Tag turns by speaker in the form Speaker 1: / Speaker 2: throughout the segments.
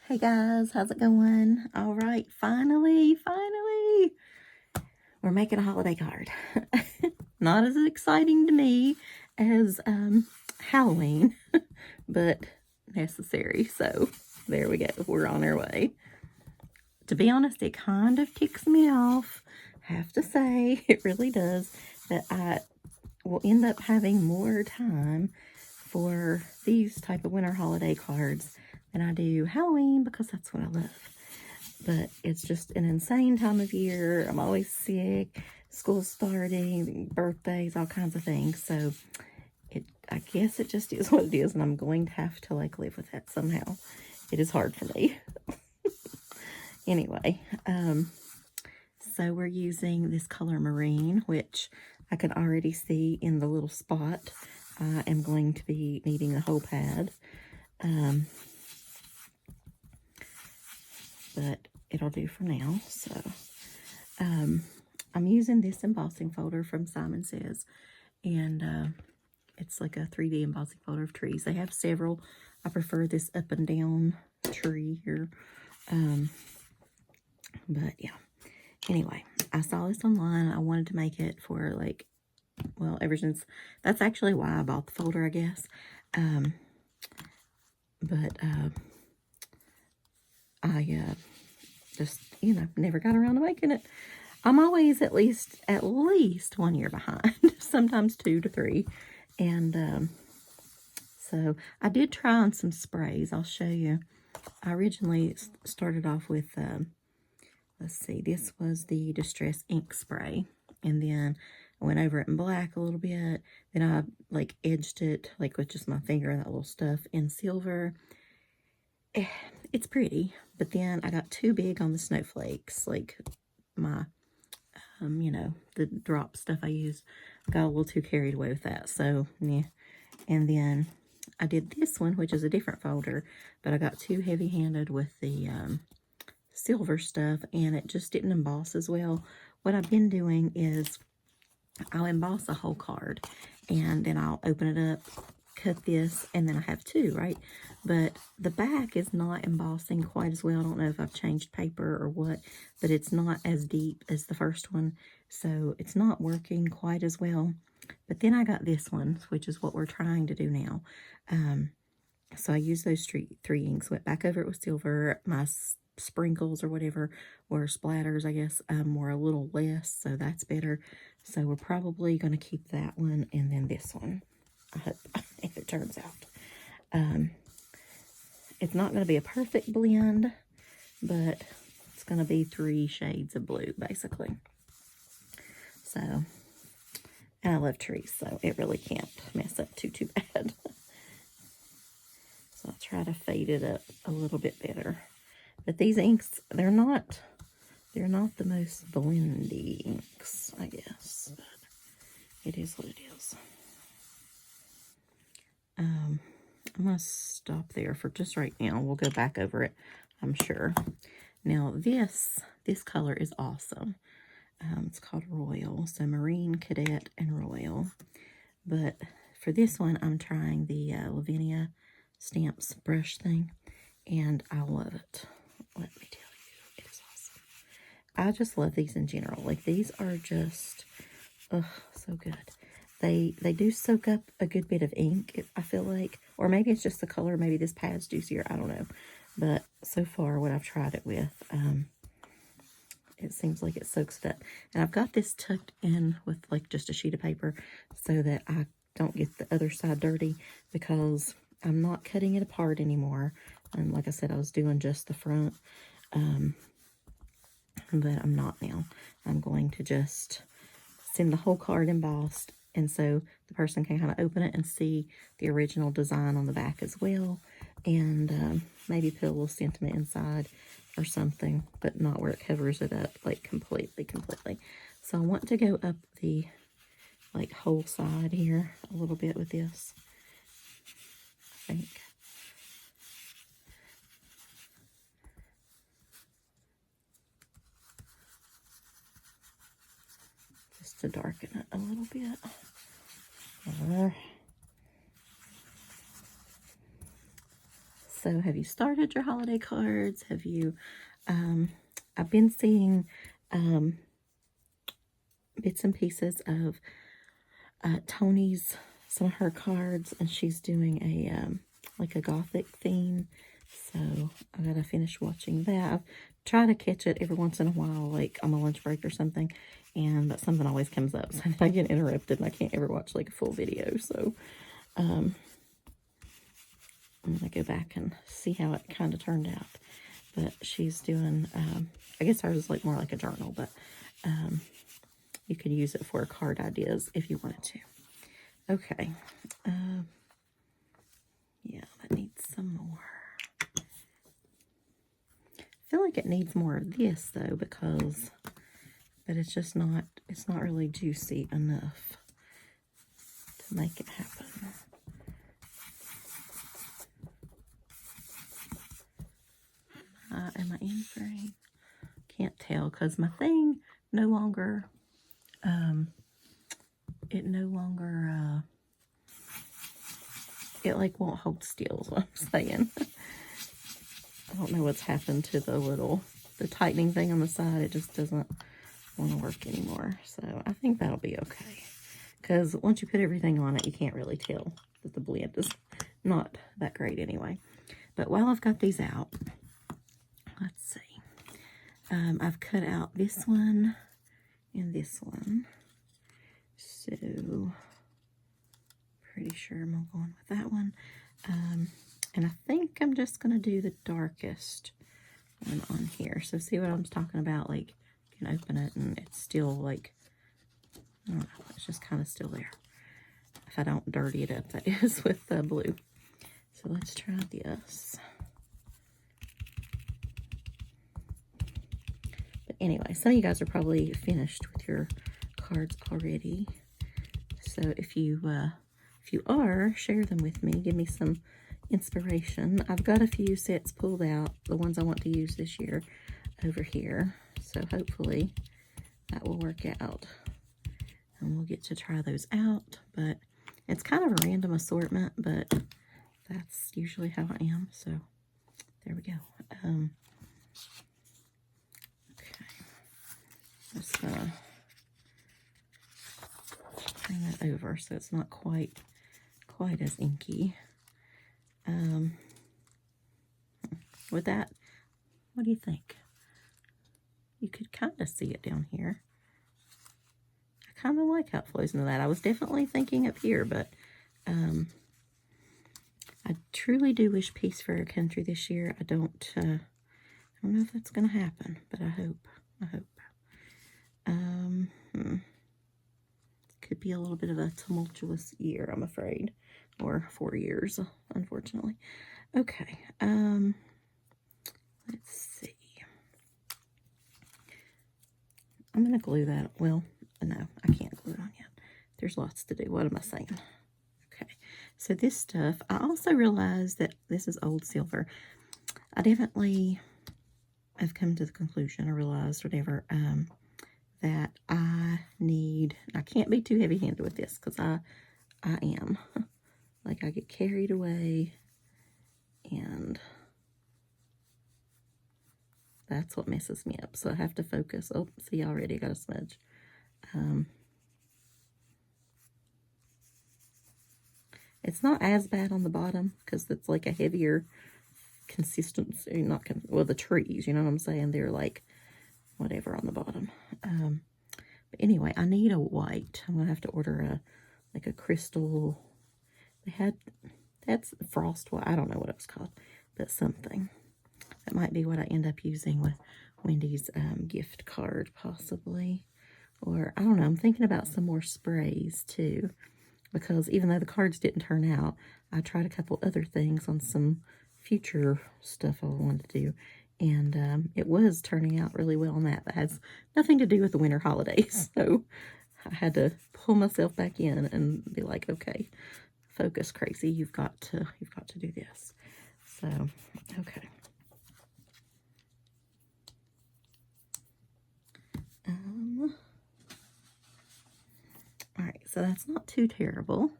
Speaker 1: Hey guys, how's it going? All right, finally, we're making a holiday card. Not as exciting to me as Halloween, but necessary. So there we go. We're on our way. To be honest, it kind of ticks me off. Have to say, it really does, that I will end up having more time for these type of winter holiday cards than I do Halloween, because that's what I love. But it's just an insane time of year. I'm always sick, school's starting, birthdays, all kinds of things. So I guess it just is what it is, and I'm going to have to live with that somehow. It is hard for me. Anyway, so we're using this color Marine, which I can already see in the little spot. I am going to be needing a whole pad. But it'll do for now. So I'm using this embossing folder from Simon Says, and it's like a 3D embossing folder of trees. They have several. I prefer this up and down tree here. But yeah, anyway, I saw this online. I wanted to make it for ever since, that's actually why I bought the folder, I guess. But I just, never got around to making it. I'm always at least 1 year behind, sometimes 2 to 3. And so I did try on some sprays. I'll show you. I originally started off with, let's see, this was the Distress ink spray. And then I went over it in black a little bit. Then I edged it with just my finger and that little stuff in silver. It's pretty, but then I got too big on the snowflakes, my the drop stuff I used. Got a little too carried away with that, so yeah. And then I did this one, which is a different folder, but I got too heavy-handed with the silver stuff, and it just didn't emboss as well. What I've been doing is I'll emboss a whole card, and then I'll open it up, cut this, and then I have 2, right? But the back is not embossing quite as well. I don't know if I've changed paper or what, but it's not as deep as the first one, so it's not working quite as well. But then I got this one, which is what we're trying to do now. So I used those three inks, went back over it with silver. My sprinkles or whatever, or splatters, I guess, were a little less, so that's better. So we're probably going to keep that one, and then this one, I hope, if it turns out. It's not going to be a perfect blend, but it's going to be 3 shades of blue, basically. So, and I love trees, so it really can't mess up too bad. So I'll try to fade it up a little bit better. But these inks, they're not the most blendy inks, I guess. But it is what it is. I'm going to stop there for just right now. We'll go back over it, I'm sure. Now, this color is awesome. It's called Royal. So, Marine, Cadet, and Royal. But for this one, I'm trying the Lavinia Stamps brush thing. And I love it. Let me tell you, it is awesome. I just love these in general. These are just, so good. They do soak up a good bit of ink, I feel like. Or maybe it's just the color. Maybe this pad's juicier. I don't know. But so far, what I've tried it with, it seems like it soaks it up. And I've got this tucked in with just a sheet of paper so that I don't get the other side dirty, because I'm not cutting it apart anymore. And like I said, I was doing just the front. But I'm not now. I'm going to just send the whole card embossed, and so the person can kind of open it and see the original design on the back as well, and maybe put a little sentiment inside or something, but not where it covers it up completely. So I want to go up the whole side here a little bit with this, I think. Just to darken it a little bit. So have you started your holiday cards? Have you, I've been seeing bits and pieces of Tony's, some of her cards, and she's doing a like a gothic theme. So I gotta finish watching that. I've tried to catch it every once in a while, like on my lunch break or something, but something always comes up, so I get interrupted and I can't ever watch like a full video. So I'm gonna go back and see how it kind of turned out. But she's doing, I guess hers is like more like a journal, but you could use it for card ideas if you wanted to. Okay. Yeah, that needs some more. I feel like it needs more of this though, but it's just not, it's not really juicy enough to make it happen. Am I in frame? Can't tell because my thing no longer, it like won't hold still is what I'm saying. I don't know what's happened to the tightening thing on the side. It just doesn't want to work anymore. So I think that'll be okay. Because once you put everything on it, you can't really tell that the blend is not that great anyway. But while I've got these out, let's see. I've cut out this one and this one. So pretty sure I'm going with that one. And I think I'm just going to do the darkest one on here. So see what I'm talking about? Like, you can open it and it's still like, I don't know, it's just kind of still there. If I don't dirty it up, that is, with the blue. So let's try this. But anyway, some of you guys are probably finished with your cards already. So if you are, share them with me. Give me some inspiration. I've got a few sets pulled out, the ones I want to use this year, over here. So hopefully that will work out. And we'll get to try those out. But it's kind of a random assortment, but that's usually how I am. So there we go. Okay. Just turn that over so it's not quite as inky. With that, what do you think? You could kind of see it down here. I kind of like how it flows into that. I was definitely thinking up here, but I truly do wish peace for our country this year. I don't know if that's going to happen, but I hope. Could be a little bit of a tumultuous year, I'm afraid, or 4 years, unfortunately. Okay, let's see. I'm going to glue that. Well, no, I can't glue it on yet. There's lots to do. What am I saying? Okay, so this stuff, I also realized that this is old silver. I definitely have come to the conclusion, or realized, whatever, that I can't be too heavy-handed with this, because I am. Like, I get carried away, and that's what messes me up. So I have to focus. Oh, see, I already got a smudge. It's not as bad on the bottom, because it's like a heavier consistency. Well, the trees, you know what I'm saying? They're like, whatever on the bottom. But anyway, I need a white. I'm going to have to order like a crystal. That's frost white. I don't know what it was called, but something. That might be what I end up using with Wendy's gift card, possibly. Or, I don't know, I'm thinking about some more sprays, too. Because even though the cards didn't turn out, I tried a couple other things on some future stuff I wanted to do. And it was turning out really well on that. That has nothing to do with the winter holidays. So I had to pull myself back in and be like, okay, focus, crazy. You've got to do this. So, okay. All right, so that's not too terrible.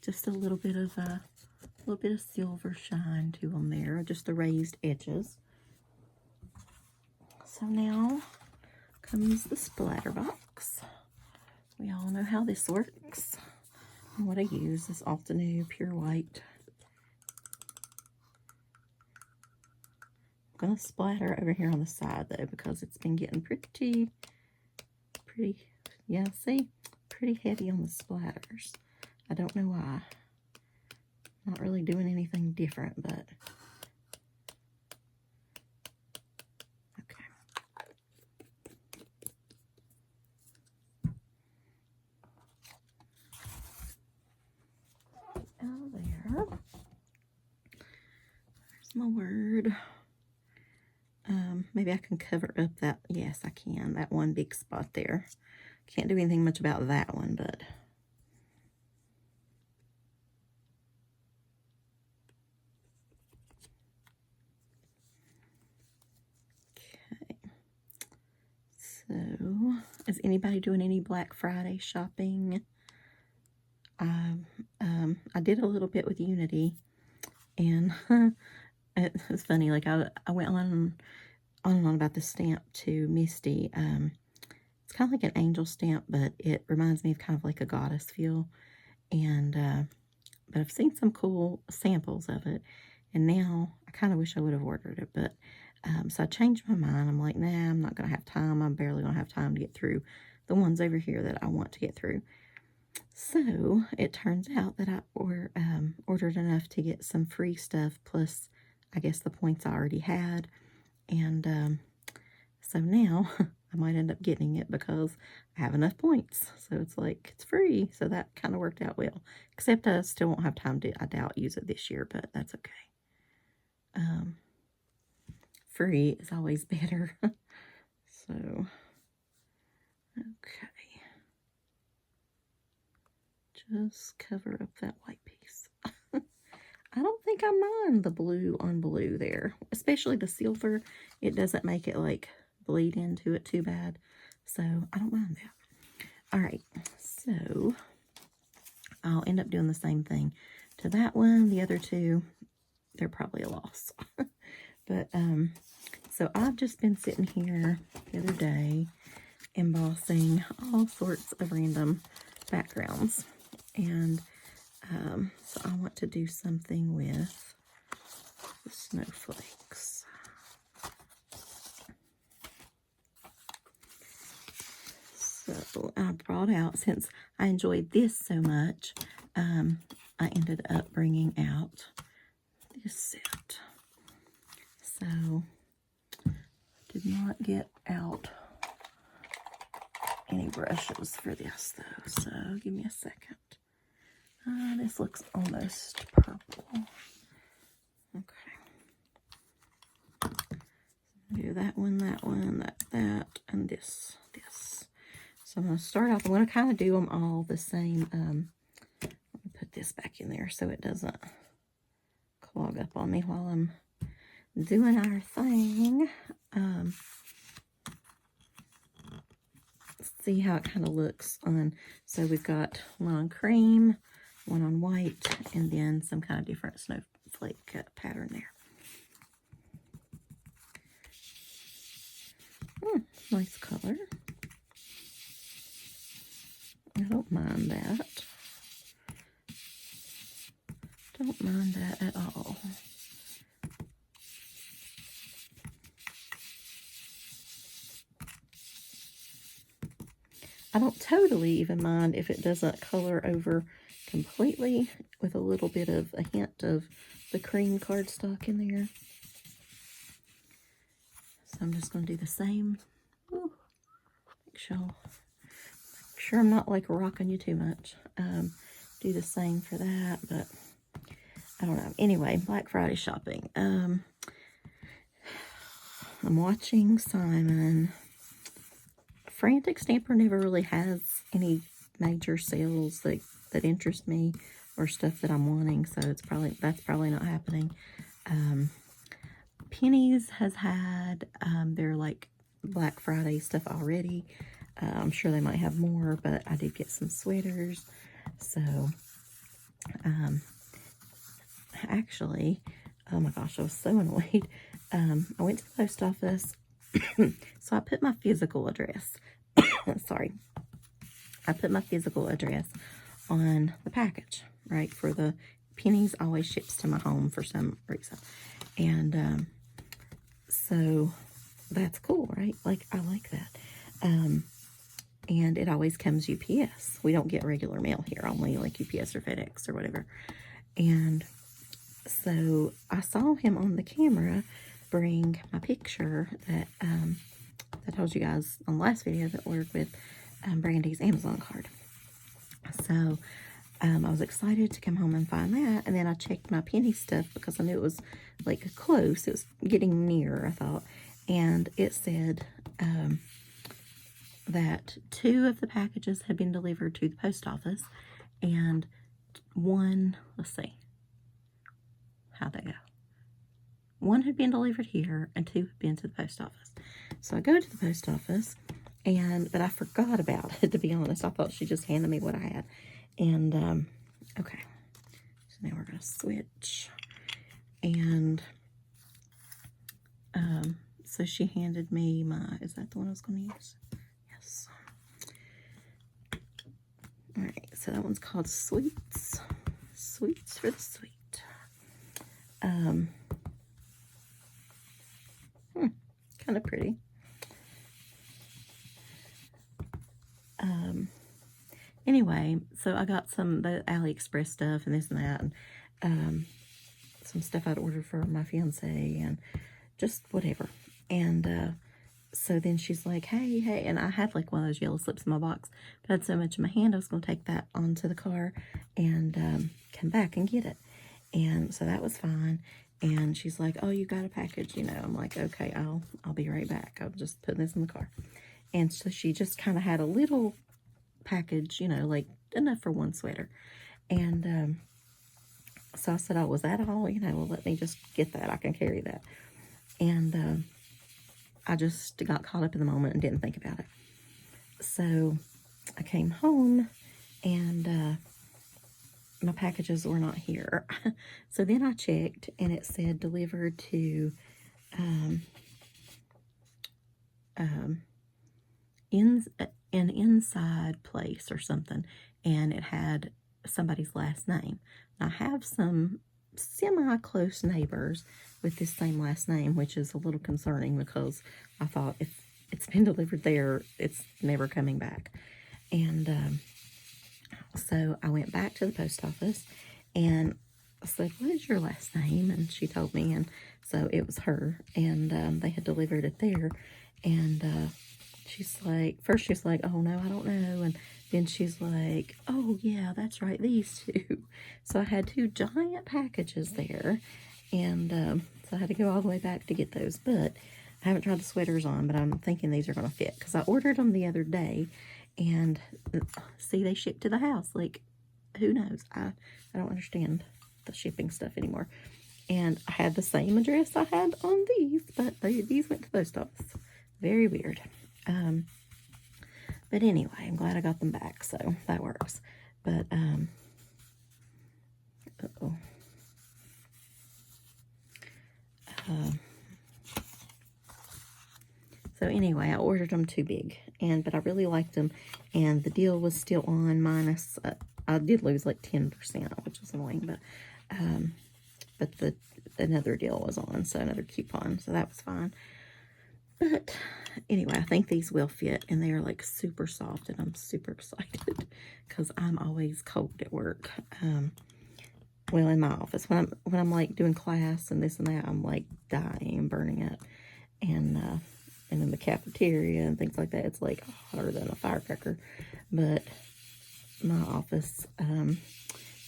Speaker 1: Just a little bit of little bit of silver shine to them there, just the raised edges. So now comes the splatter box. We all know how this works. And what I use is Altenew Pure White. I'm going to splatter over here on the side though, because it's been getting pretty, yeah, see? Pretty heavy on the splatters. I don't know why. Not really doing anything different, but okay. Out there. There's my word. Maybe I can cover up that. Yes, I can. That one big spot there. Can't do anything much about that one, but okay. So, is anybody doing any Black Friday shopping? I did a little bit with Unity, and it's funny. Like I went on and on about the stamp to Misty. It's kind of like an angel stamp, but it reminds me of kind of like a goddess feel. And but I've seen some cool samples of it, and now I kind of wish I would have ordered it. But so I changed my mind. I'm like, nah, I'm not gonna have time. I'm barely gonna have time to get through the ones over here that I want to get through. So it turns out that I ordered enough to get some free stuff, plus I guess the points I already had. And so now I might end up getting it because I have enough points. So it's like, it's free. So that kind of worked out well. Except I still won't have time to, I doubt, use it this year, but that's okay. Free is always better. So, okay. Just cover up that white piece. I don't think I mind the blue on blue there, especially the silver. It doesn't make it like bleed into it too bad, so I don't mind that. All right, so I'll end up doing the same thing to that one. The other two, they're probably a loss. But so I've just been sitting here the other day embossing all sorts of random backgrounds, and so I want to do something with the snowflakes. So I brought out, since I enjoyed this so much, I ended up bringing out this set. So did not get out any brushes for this though, so give me a second. This looks almost purple. Okay. Do that one, that, and this. So I'm going to start off, I'm going to kind of do them all the same. Let me put this back in there so it doesn't clog up on me while I'm doing our thing. See how it kind of looks on. So we've got one on cream, one on white, and then some kind of different snowflake pattern there. Nice color. I don't mind that. Don't mind that at all. I don't totally even mind if it doesn't color over completely, with a little bit of a hint of the cream cardstock in there. So I'm just going to do the same. Ooh, make sure I'm not like rocking you too much. Do the same for that, but I don't know. Anyway, Black Friday shopping. I'm watching Simon. Frantic Stamper never really has any major sales that interest me or stuff that I'm wanting, so that's probably not happening. Penny's has had their like Black Friday stuff already. I'm sure they might have more, but I did get some sweaters. So actually, oh my gosh, I was so annoyed. I went to the post office. So I put my physical address. Sorry. I put my physical address on the package, right? For the Penny's always ships to my home for some reason. And so that's cool, right? Like, I like that. And it always comes UPS. We don't get regular mail here, only like UPS or FedEx or whatever. And so I saw him on the camera bring my picture that I told you guys on the last video that ordered with Brandy's Amazon card. So I was excited to come home and find that. And then I checked my Penny stuff because I knew it was like close. It was getting near, I thought. And it said that 2 of the packages had been delivered to the post office. And 1, let's see, how'd that go? 1 had been delivered here and 2 had been to the post office. So I go to the post office, but I forgot about it, to be honest. I thought she just handed me what I had. And, okay. So now we're going to switch. And, so she handed me is that the one I was going to use? Yes. All right. So that one's called Sweets. Sweets for the Sweet. Kind of pretty. Anyway, so I got the AliExpress stuff and this and that, and some stuff I'd ordered for my fiance and just whatever. And so then she's like, hey, and I had like one of those yellow slips in my box, but I had so much in my hand I was going to take that onto the car and come back and get it. And so that was fine. And she's like, oh, you got a package, you know. I'm like, okay, I'll be right back. I'll just put this in the car. And so she just kind of had a little package, you know, like enough for 1 sweater. And so I said, oh, was that all? You know, well, let me just get that. I can carry that. And I just got caught up in the moment and didn't think about it. So I came home and my packages were not here. So then I checked and it said delivered to an inside place or something, and it had somebody's last name. I have some semi-close neighbors with this same last name, which is a little concerning because I thought if it's been delivered there, it's never coming back. And so I went back to the post office and I said, what is your last name? And she told me, and so it was her, and they had delivered it there. And she's like, first she's like, oh no, I don't know. And then she's like, oh yeah, that's right, these 2. So I had 2 giant packages there, and so I had to go all the way back to get those. But I haven't tried the sweaters on, but I'm thinking these are going to fit because I ordered them the other day, and see, they shipped to the house. Like, who knows? I don't understand the shipping stuff anymore. And I had the same address I had on these, but these went to the post office. Very weird. But anyway, I'm glad I got them back, so that works. But, so anyway, I ordered them too big, but I really liked them, and the deal was still on minus, I did lose like 10%, which was annoying, but another deal was on, so another coupon, so that was fine. But anyway, I think these will fit, and they are like super soft, and I'm super excited because I'm always cold at work. Well, in my office, when I'm like doing class and this and that, I'm like dying and burning up, and in the cafeteria and things like that, it's like hotter than a firecracker. But my office,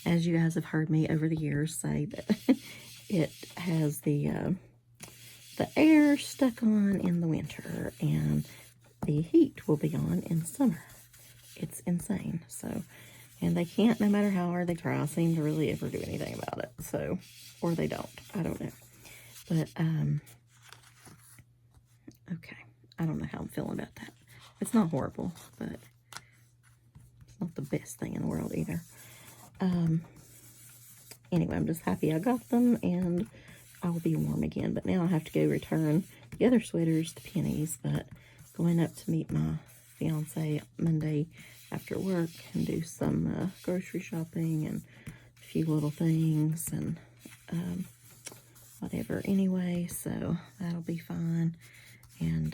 Speaker 1: as you guys have heard me over the years say, that it has the air stuck on in the winter, and the heat will be on in summer. It's insane. So, and they can't, no matter how hard they try, seem to really ever do anything about it. So, or they don't. I don't know. But, okay. I don't know how I'm feeling about that. It's not horrible, but it's not the best thing in the world either. anyway, I'm just happy I got them, and I will be warm again. But now I have to go return the other sweaters to Penny's, but going up to meet my fiance Monday after work and do some grocery shopping and a few little things and whatever anyway, so that'll be fine. And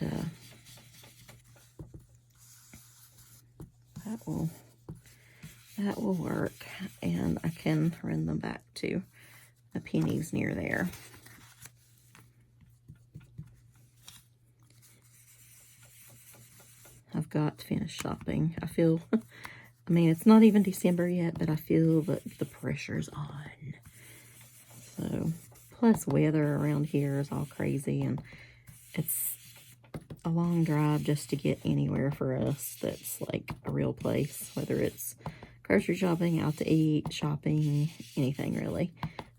Speaker 1: that will work, and I can run them back to a Penny's near there. I've got to finish shopping. I feel, I mean, it's not even December yet, but I feel that the pressure's on. So, plus weather around here is all crazy, and it's a long drive just to get anywhere for us that's like a real place, whether it's grocery shopping, out to eat, shopping, anything really.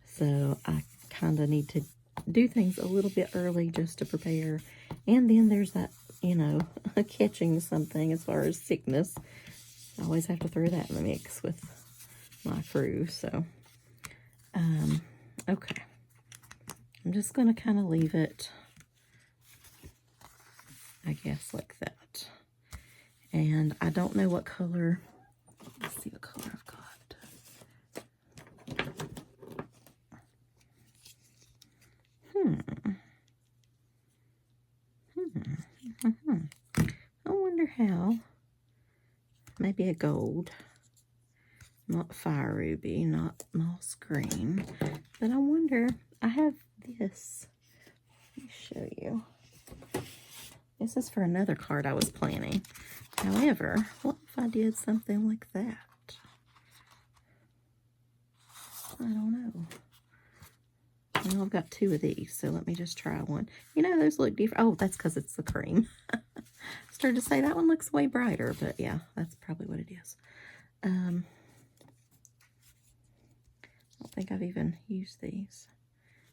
Speaker 1: So I kind of need to do things a little bit early just to prepare. And then there's that, you know, catching something as far as sickness. I always have to throw that in the mix with my crew. So, okay. I'm just going to kind of leave it, I guess, like that. And I don't know what color. Let's see what color I've got. I wonder how. Maybe a gold. Not fire ruby, not moss green. But I wonder, I have this. Let me show you. This is for another card I was planning. However, what if I did something like that? I don't know. Well, I've got two of these, so let me just try one. You know, those look different. Oh, that's because it's the cream. I started to say that one looks way brighter, but yeah, that's probably what it is. I don't think I've even used these.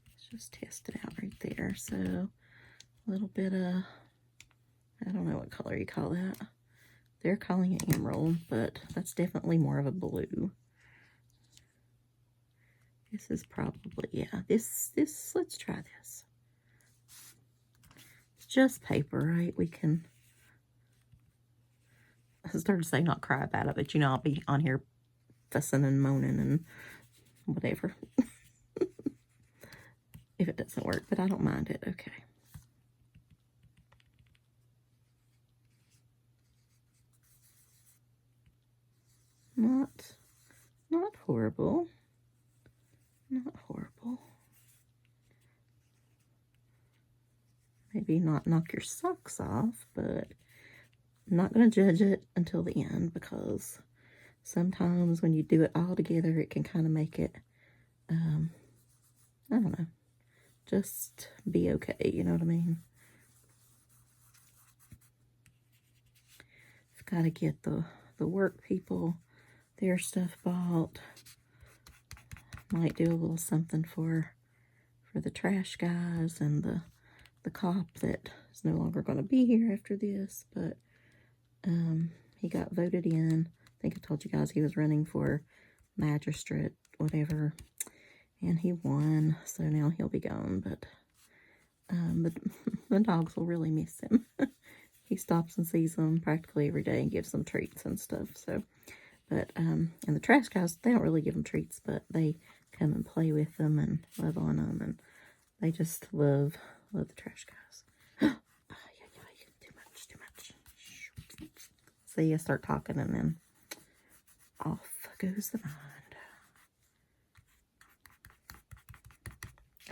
Speaker 1: Let's just test it out right there. So, a little bit of, I don't know what color you call that. They're calling it emerald, but that's definitely more of a blue. This is probably, yeah, this, let's try this. It's just paper, right? We can, I started to say not cry about it, but you know, I'll be on here fussing and moaning and whatever. If it doesn't work, but I don't mind it, okay. Not horrible. Not horrible. Maybe not knock your socks off, but I'm not going to judge it until the end, because sometimes when you do it all together, it can kind of make it, I don't know, just be okay, you know what I mean? I've got to get the work people their stuff bought. Might do a little something for the trash guys and the cop that is no longer going to be here after this, but he got voted in. I think I told you guys he was running for magistrate, whatever, and he won, so now he'll be gone, but the dogs will really miss him. He stops and sees them practically every day and gives them treats and stuff, so, but, and the trash guys, they don't really give them treats, but they come and play with them and love on them, and they just love the trash guys. Too much. See, I start talking and then off goes the mind.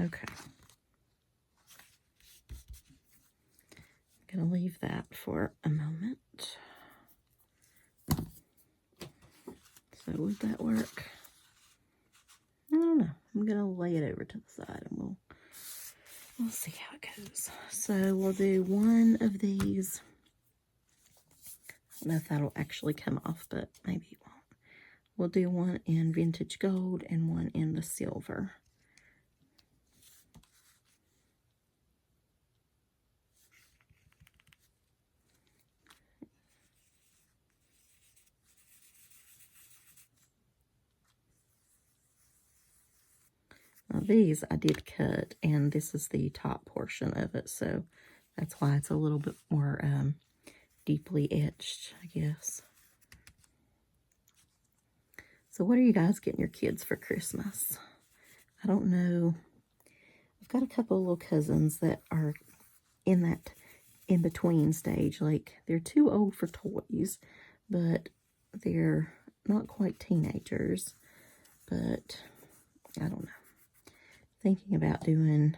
Speaker 1: Okay. I'm going to leave that for a moment. So would that work? I don't know. I'm going to lay it over to the side and we'll see how it goes. So we'll do one of these. I don't know if that'll actually come off, but maybe it won't. We'll do one in vintage gold and one in the silver. Now these I did cut, and this is the top portion of it, so that's why it's a little bit more deeply etched, I guess. So what are you guys getting your kids for Christmas? I don't know. I've got a couple of little cousins that are in that in-between stage. Like, they're too old for toys, but they're not quite teenagers. But I don't know. Thinking about doing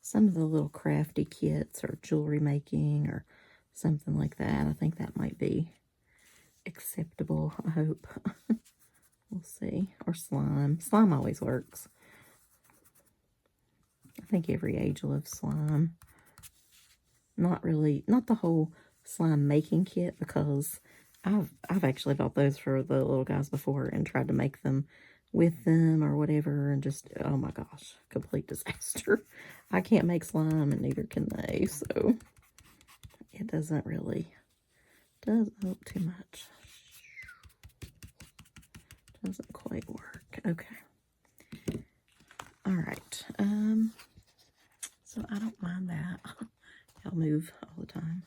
Speaker 1: some of the little crafty kits or jewelry making or something like that. I think that might be acceptable, I hope. We'll see. Or slime. Slime always works. I think every age loves slime. Not the whole slime making kit, because I've actually bought those for the little guys before and tried to make them with them or whatever, and just, oh my gosh, complete disaster. I can't make slime, and neither can they, so it doesn't too much. Doesn't quite work. Okay. All right. So I don't mind that. I'll move all the time.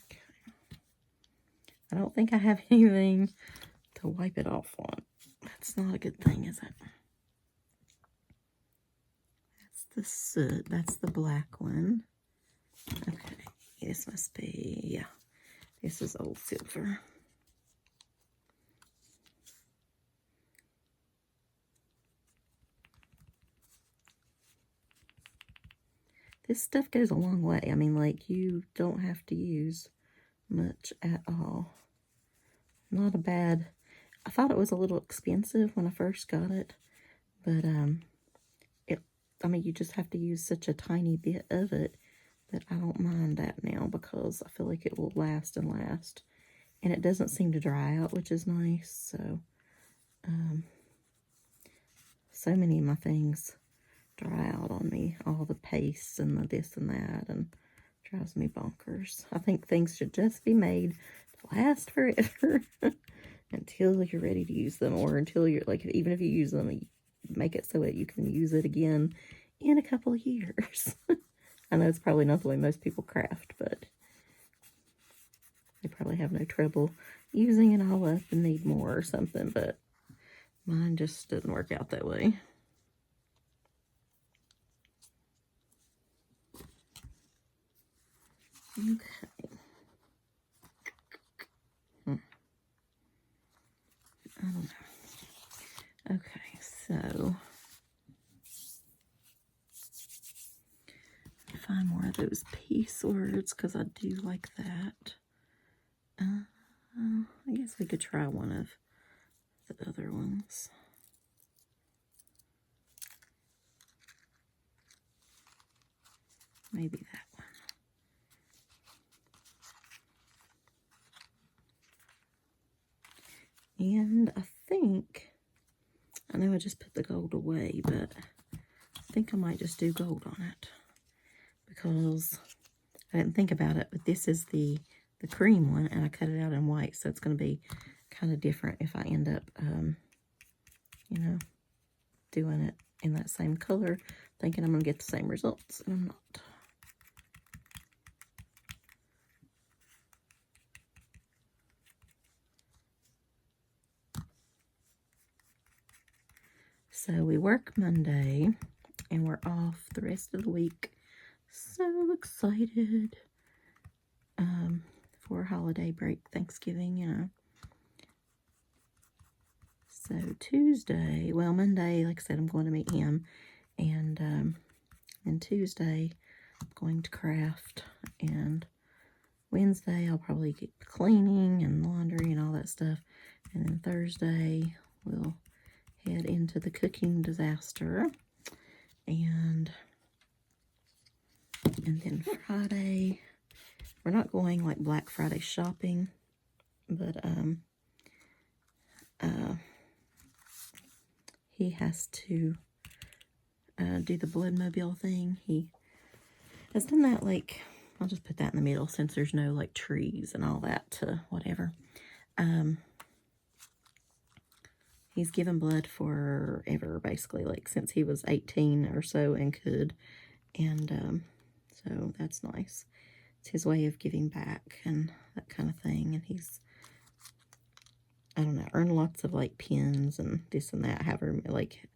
Speaker 1: Okay. I don't think I have anything to wipe it off on. That's not a good thing, is it? That's the soot. That's the black one. Okay. This must be, yeah. This is old silver. This stuff goes a long way. I mean, like, you don't have to use much at all. Not a bad... I thought it was a little expensive when I first got it, but I mean, you just have to use such a tiny bit of it that I don't mind that now, because I feel like it will last and last. And it doesn't seem to dry out, which is nice. So, so many of my things dry out on me. All the pastes and the this and that, and drives me bonkers. I think things should just be made to last forever until you're ready to use them, or until you're, like, even if you use them, make it so that you can use it again in a couple of years. I know it's probably not the way most people craft, but they probably have no trouble using it all up and need more or something, but mine just didn't work out that way. Okay. I don't know. Okay, so find more of those peace words, because I do like that. I guess we could try one of the other ones. Maybe that one. And I know I just put the gold away, but I think I might just do gold on it, because I didn't think about it, but this is the cream one, and I cut it out in white, so it's going to be kind of different if I end up, you know, doing it in that same color, thinking I'm going to get the same results, and I'm not. So we work Monday, and we're off the rest of the week. So excited for a holiday break, Thanksgiving, you know. So Tuesday, well, Monday, like I said, I'm going to meet him, and Tuesday, I'm going to craft, and Wednesday, I'll probably get cleaning and laundry and all that stuff, and then Thursday, we'll head into the cooking disaster, and then Friday, we're not going like Black Friday shopping, but he has to do the Bloodmobile thing. He has done that, like, I'll just put that in the middle since there's no like trees and all that to whatever. he's given blood forever, basically, like since he was 18 or so and could. And so that's nice. It's his way of giving back and that kind of thing. And he's, I don't know, earned lots of like pins and this and that. However, like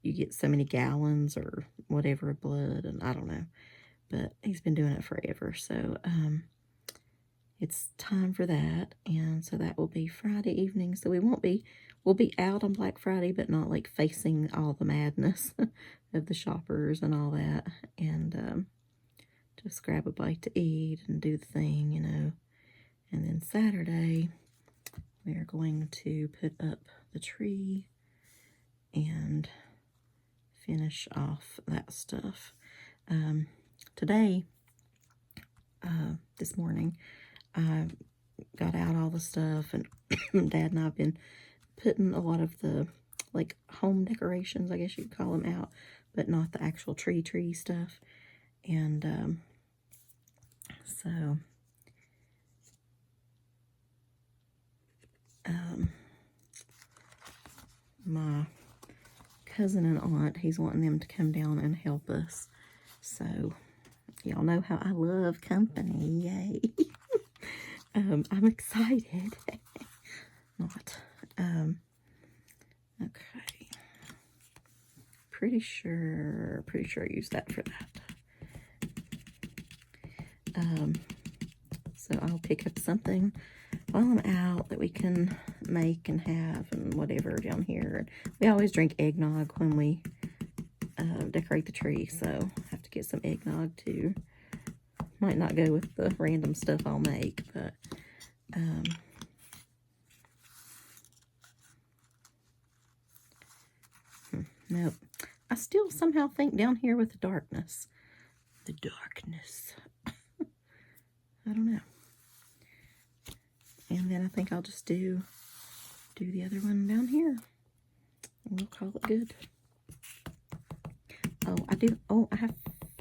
Speaker 1: you get so many gallons or whatever of blood, and I don't know. But he's been doing it forever. So it's time for that. And so that will be Friday evening. So we'll be out on Black Friday, but not like facing all the madness of the shoppers and all that. And just grab a bite to eat and do the thing, you know. And then Saturday, we are going to put up the tree and finish off that stuff. Today, this morning, I got out all the stuff, and Dad and I have been putting a lot of the, like, home decorations, I guess you'd call them, out, but not the actual tree stuff. And so my cousin and aunt, he's wanting them to come down and help us. So y'all know how I love company. Yay. I'm excited. Not. Okay. Pretty sure I used that for that. So I'll pick up something while I'm out that we can make and have and whatever down here. We always drink eggnog when we decorate the tree, so I have to get some eggnog too. Might not go with the random stuff I'll make, but nope. I still somehow think down here with the darkness. The darkness. I don't know. And then I think I'll just do the other one down here. And we'll call it good. Oh, I do. Oh, I have.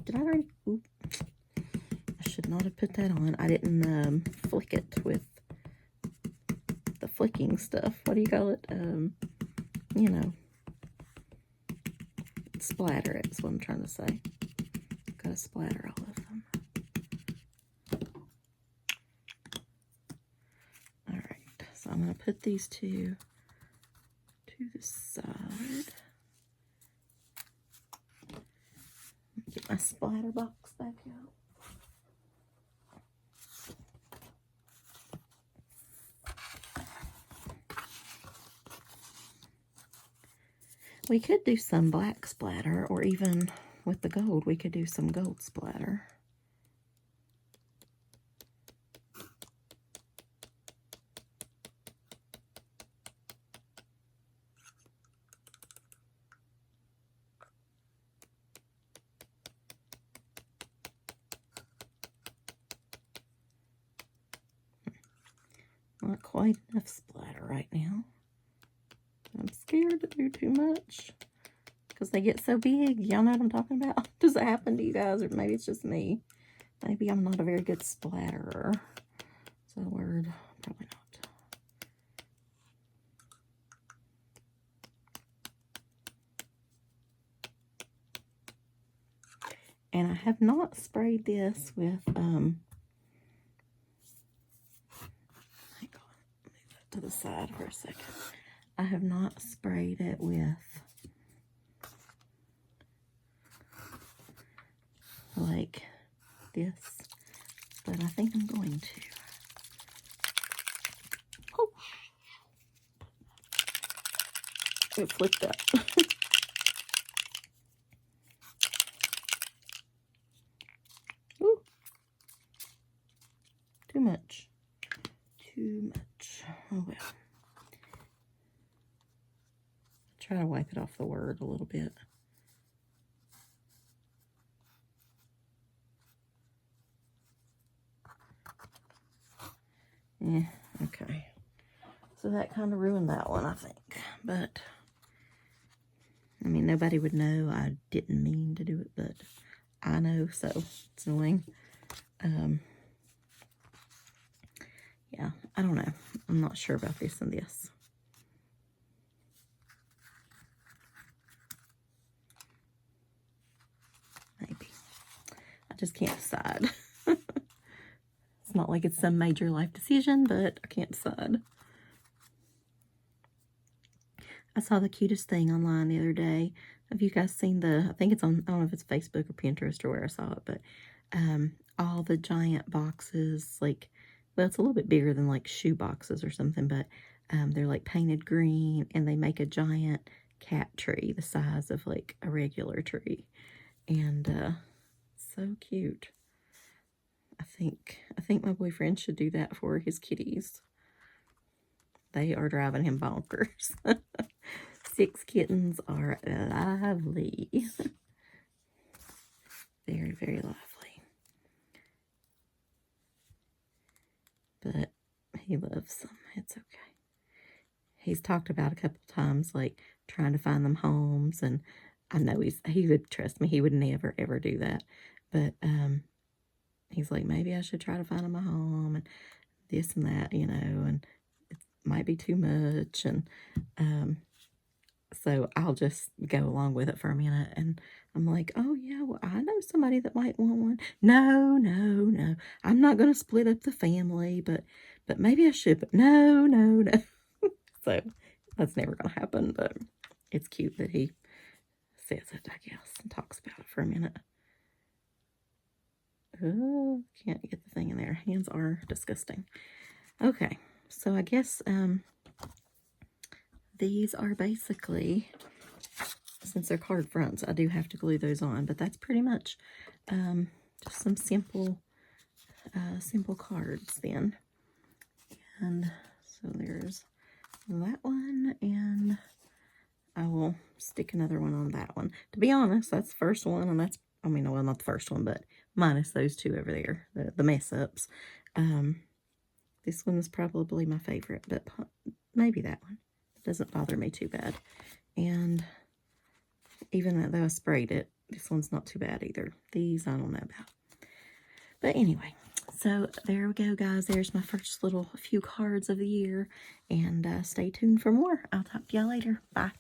Speaker 1: Did I already? Oop. I should not have put that on. I didn't flick it with the flicking stuff. What do you call it? You know, splatter it is what I'm trying to say. Gotta splatter all of them. All right. So I'm gonna put these two to the side. Get my splatter box back out. We could do some black splatter, or even with the gold, we could do some gold splatter. Not quite enough splatter right now. I'm scared to do too much because they get so big. Y'all know what I'm talking about? Does it happen to you guys, or maybe it's just me? Maybe I'm not a very good splatterer. Is that a word? Probably not. And I have not sprayed this with to the side for a second. I have not sprayed it with like this, but I think I'm going to. Oh, it flipped up. Ooh, too much. Too much. Oh well. Try to wipe it off the word a little bit. Yeah, okay. So that kind of ruined that one, I think. But, I mean, nobody would know. I didn't mean to do it, but I know, so it's annoying. Yeah, I don't know. I'm not sure about this and this. just can't decide. It's not like it's some major life decision, but I can't decide. I saw the cutest thing online the other day. Have you guys seen I think it's on, I don't know if it's Facebook or Pinterest or where I saw it, but all the giant boxes, like, well, it's a little bit bigger than like shoe boxes or something, but they're like painted green, and they make a giant cat tree the size of like a regular tree. And so cute. I think my boyfriend should do that for his kitties. They are driving him bonkers. 6 kittens are lovely. Very, very lovely. But he loves them. It's okay. He's talked about a couple times, like, trying to find them homes, and I know he would, trust me, he would never, ever do that. But he's like, maybe I should try to find him a home, and this and that, you know, and it might be too much, and so I'll just go along with it for a minute, and I'm like, oh yeah, well, I know somebody that might want one. No, no, no, I'm not going to split up the family, but maybe I should, but no, no, no. So that's never going to happen, but it's cute that he says it, I guess, and talks about it for a minute. Oh, can't get the thing in there. Hands are disgusting. Okay, so I guess these are basically, since they're card fronts, I do have to glue those on, but that's pretty much just some simple cards then. And so there's that one, and I will stick another one on that one. To be honest, that's the first one, and that's, I mean, well, not the first one, but minus those two over there, the mess ups. This one is probably my favorite, but maybe that one. It doesn't bother me too bad. And even though I sprayed it, this one's not too bad either. These I don't know about. But anyway, so there we go, guys. There's my first little few cards of the year. And stay tuned for more. I'll talk to y'all later. Bye.